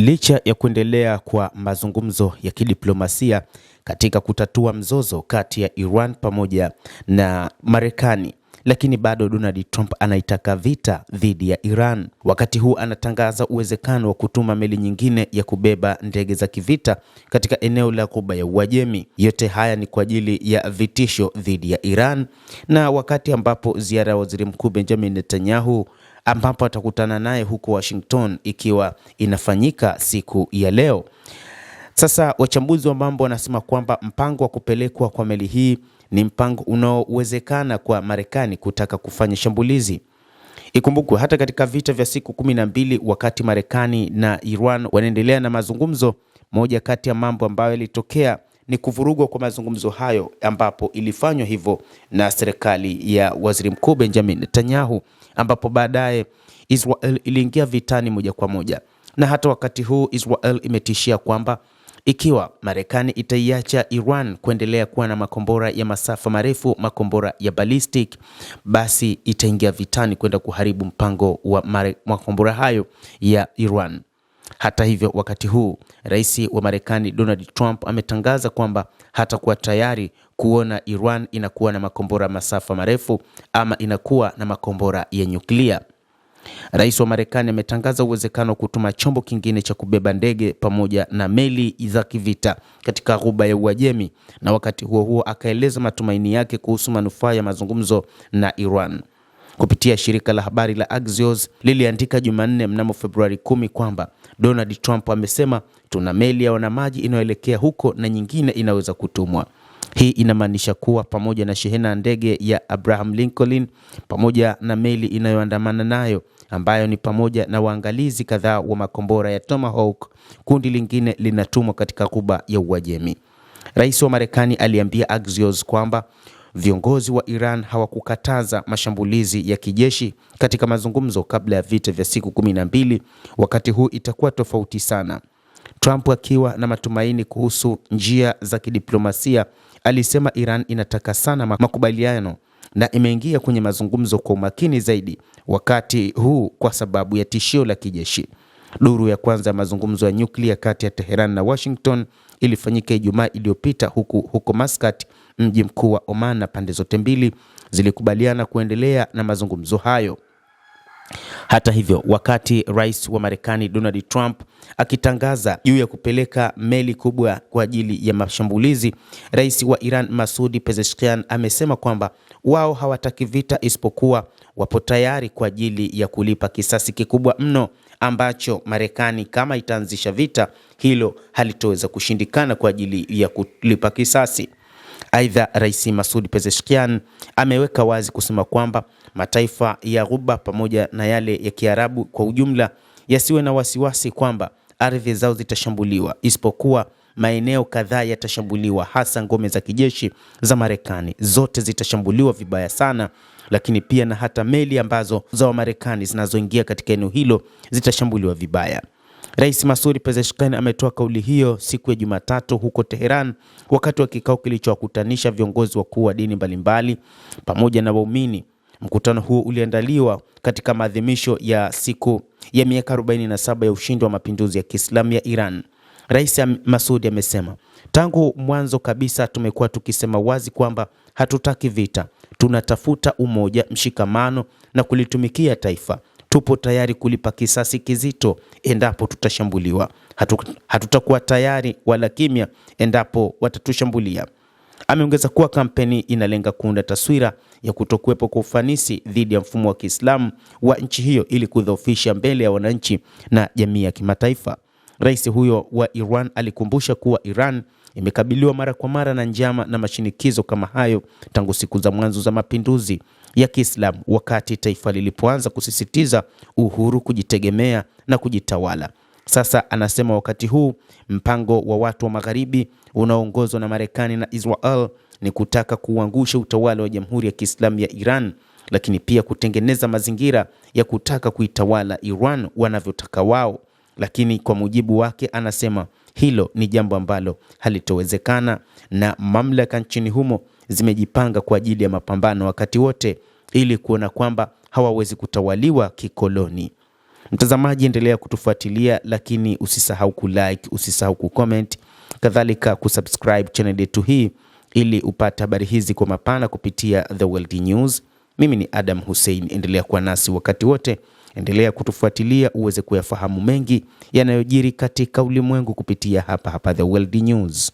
Licha ya kuendelea kwa mazungumzo ya kidiplomasia katika kutatua mzozo kati ya Iran pamoja na Marekani, lakini bado Donald Trump anaitaka vita dhidi ya Iran. Wakati huu anatangaza uwezekano wa kutuma meli nyingine ya kubeba ndege za kivita katika eneo la Ghuba ya Uajemi. Yote haya ni kwa ajili ya vitisho dhidi ya Iran, na wakati ambapo ziara ya Waziri Mkuu Benjamin Netanyahu ambapo atakutana naye huko Washington ikiwa inafanyika siku ya leo. Sasa wachambuzi wa mambo wanasema kwamba mpango wa kupelekwa kwa meli hii ni mpango unaowezekana kwa Marekani kutaka kufanya shambulizi. Ikumbukwe hata katika vita vya siku 12 wakati Marekani na Iran wanaendelea na mazungumzo, moja kati ya mambo ambayo yalitokea ni kuvurugwa kwa mazungumzo hayo, ambapo ilifanywa hivyo na serikali ya Waziri Mkuu Benjamin Netanyahu, ambapo baadaye Israel iliingia vitani moja kwa moja. Na hata wakati huu Israel imetishia kwamba ikiwa Marekani itaiacha Iran kuendelea kuwa na makombora ya masafa marefu, makombora ya ballistic, basi itaingia vitani kwenda kuharibu mpango wa makombora hayo ya Iran. Hata hivyo, wakati huu rais wa Marekani Donald Trump ametangaza kwamba hatakuwa tayari kuona Iran inakuwa na makombora masafa marefu ama inakuwa na makombora ya nyuklia. Rais wa Marekani ametangaza uwezekano wa kutuma chombo kingine cha kubeba ndege pamoja na meli za kivita katika Ghuba ya Uajemi, na wakati huo huo akaeleza matumaini yake kuhusu manufaa ya mazungumzo na Iran. Kupitia shirika la habari la Axios liliandika Jumanne mnamo Februari 10 kwamba Donald Trump amesema tuna meli ya wanamaji inayoelekea huko na nyingine inaweza kutumwa. Hii inamaanisha kuwa pamoja na shehena ndege ya Abraham Lincoln pamoja na meli inayoandamana nayo ambayo ni pamoja na waangalizi kadhaa wa makombora ya Tomahawk, kundi lingine linatumwa katika Ghuba ya Uajemi. Rais wa Marekani aliambia Axios kwamba viongozi wa Iran hawakukataza mashambulizi ya kijeshi katika mazungumzo kabla ya vita vya siku 12. Wakati huu itakuwa tofauti sana. Trump akiwa na matumaini kuhusu njia za kidiplomasia alisema Iran inataka sana makubaliano na imeingia kwenye mazungumzo kwa umakini zaidi wakati huu kwa sababu ya tishio la kijeshi. Duru ya kwanza ya mazungumzo ya nyuklia kati ya Tehran na Washington ilifanyika Ijumaa iliyopita huko Muscat, mji mkuu wa Oman, na pande zote mbili zilikubaliana kuendelea na mazungumzo hayo. Hata hivyo, wakati rais wa Marekani Donald Trump akitangaza juu ya kupeleka meli kubwa kwa ajili ya mashambulizi, rais wa Iran Masoud Pezeshkian amesema kwamba wao hawataki vita, isipokuwa wapo tayari kwa ajili ya kulipa kisasi kikubwa mno ambacho Marekani kama itaanzisha vita hilo halitoweza kushindikana kwa ajili ya kulipa kisasi. Aidha, rais Masoud Pezeshkian ameweka wazi kusema kwamba mataifa ya Ghuba pamoja na yale ya Kiarabu kwa ujumla yasiwe na wasiwasi kwamba ardhi zao zitashambuliwa, isipokuwa maeneo kadhaa yatashambuliwa, hasa ngome za kijeshi za Marekani zote zitashambuliwa vibaya sana, lakini pia na hata meli ambazo za Marekani zinazoingia katika eneo hilo zitashambuliwa vibaya. Rais Masoud Pezeshkian ametoa kauli hiyo siku ya Jumatatu huko Tehran wakati wa kikao kilichowakutanisha viongozi wakuu wa dini mbalimbali pamoja na waumini. Mkutano huo uliandaliwa katika maadhimisho ya siku ya miaka 47 ya ushindi wa mapinduzi ya Kiislamu ya Iran. Rais Masoud amesema, tangu mwanzo kabisa tumekuwa tukisema wazi kwamba hatutaki vita, tunatafuta umoja, mshikamano na kulitumikia taifa. Tupo tayari kulipa kisasi kizito endapo tutashambuliwa. Hatutakuwa tayari wala kimya endapo watatushambulia. Ameongeza kuwa kampeni inalenga kuunda taswira ya kutokuwepo kwa ufanisi dhidi ya mfumo wa Kiislamu wa nchi hiyo ili kudhoofisha mbele ya wananchi na jamii ya kimataifa. Rais huyo wa Iran alikumbusha kuwa Iran imekabiliwa mara kwa mara na njama na mashinikizo kama hayo tangu siku za mwanzo za mapinduzi ya Kiislamu, wakati taifa lilipoanza kusisitiza uhuru, kujitegemea na kujitawala. Sasa anasema wakati huu mpango wa watu wa Magharibi unaoongozwa na Marekani na Israel ni kutaka kuangusha utawala wa Jamhuri ya Kiislamu ya Iran, lakini pia kutengeneza mazingira ya kutaka kuitawala Iran wanavyotaka wao. Lakini kwa mujibu wake anasema hilo ni jambo ambalo halitowezekana, na mamlaka nchini humo zimejipanga kwa ajili ya mapambano wakati wote ili kuona kwamba hawawezi kutawaliwa kikoloni. Mtazamaji, endelea kutufuatilia, lakini usisahau kulike, usisahau kucomment, kadhalika kusubscribe channel yetu hii ili upate habari hizi kwa mapana kupitia The World News. Mimi ni Adam Hussein, endelea kuwa nasi wakati wote, endelea kutufuatilia uweze kuyafahamu mengi yanayojiri katika ulimwengu kupitia hapa The World News.